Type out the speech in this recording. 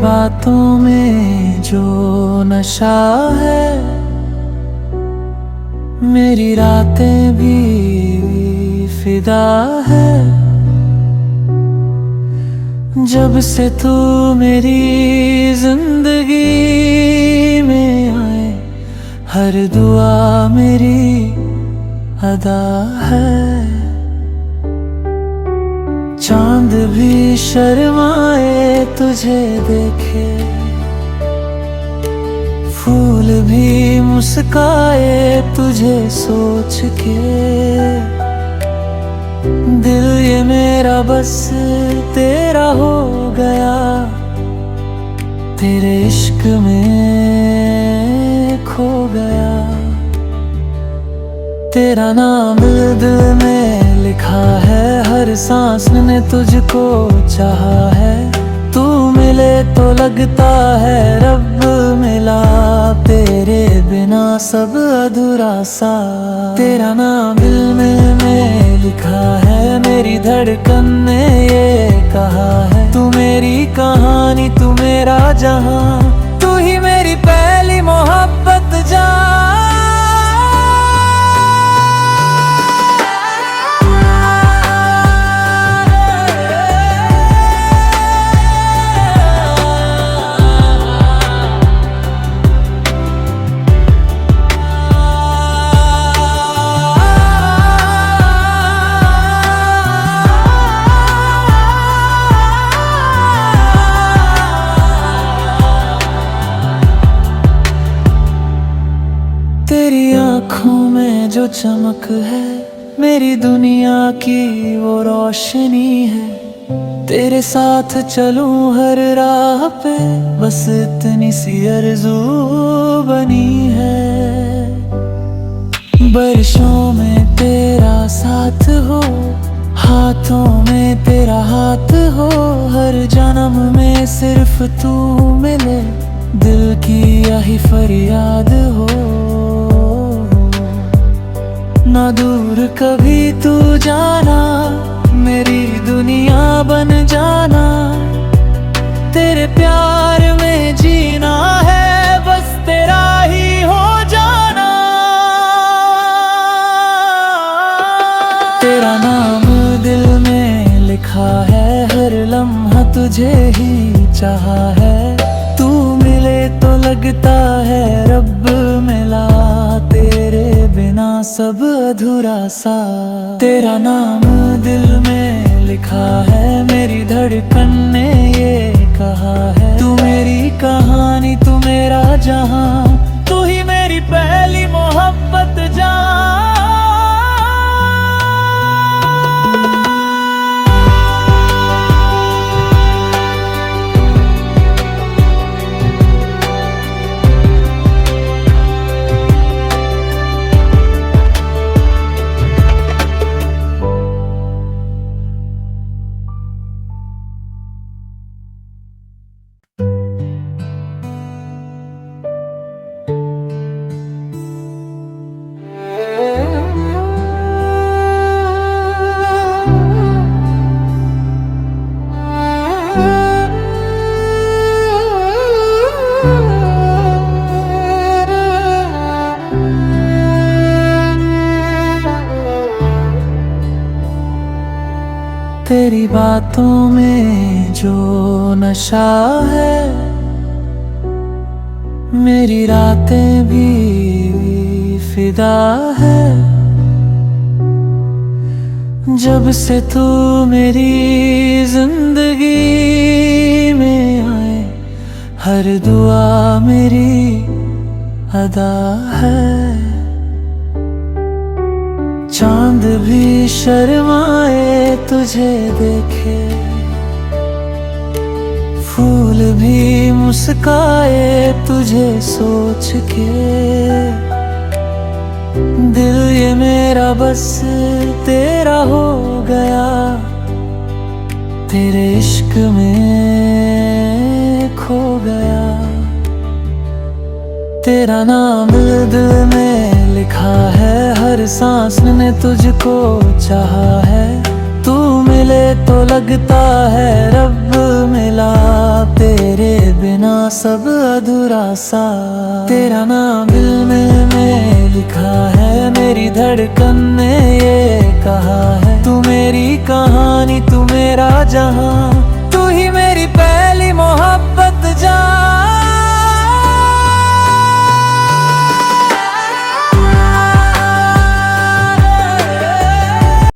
बातों में जो नशा है, मेरी रातें भी फिदा है। जब से तू मेरी जिंदगी में आए, हर दुआ मेरी अदा है। चांद भी शर्माए तुझे देखे, फूल भी मुस्काए तुझे सोच के। दिल ये मेरा बस तेरा हो गया, तेरे इश्क में खो गया। तेरा नाम दिल में लिखा है, हर सांस ने तुझको चाहा है। तू मिले तो लगता है रब मिला, तेरे बिना सब अधूरा सा। तेरा नाम दिल में लिखा है, मेरी धड़कन ने ये कहा है। तू मेरी कहानी, तू मेरा जहां, तू ही मेरी पहली मोहब्बत जान। तेरी आँखों में जो चमक है, मेरी दुनिया की वो रोशनी है। तेरे साथ चलूं हर राह पे, बस इतनी सी आरज़ू बनी है। बारिशों में तेरा साथ हो, हाथों में तेरा हाथ हो। हर जन्म में सिर्फ तू मिले, दिल की यही फरियाद हो। ना दूर कभी तू जाना, मेरी दुनिया बन जाना। तेरे प्यार में जीना है, बस तेरा ही हो जाना। तेरा नाम दिल में लिखा है, हर लम्हा तुझे ही चाहा है। तू मिले तो लगता है रब मिला, तेरे बिना सब अधूरा सा। तेरा नाम दिल में लिखा है, मेरी धड़कन ने ये कहा है। तू मेरी कहानी, तू मेरा जहां, तू ही मेरी पहली मोहब्बत जान। तेरी बातों में जो नशा है, मेरी रातें भी फिदा है। जब से तू मेरी जिंदगी में आए, हर दुआ मेरी अदा है। चांद भी शर्माए तुझे देखे, फूल भी मुस्काए तुझे सोच के। दिल ये मेरा बस तेरा हो गया, तेरे इश्क में खो गया। तेरा नाम दिल में लिखा है, हर सांस ने तुझको चाहा है। तू मिले तो लगता है रब मिला, तेरे सब अधूरा सा। तेरा नाम दिल में लिखा है, मेरी धड़कन ने ये कहा है, तू मेरी कहानी, तू मेरा जहां, तू ही मेरी पहली मोहब्बत जान।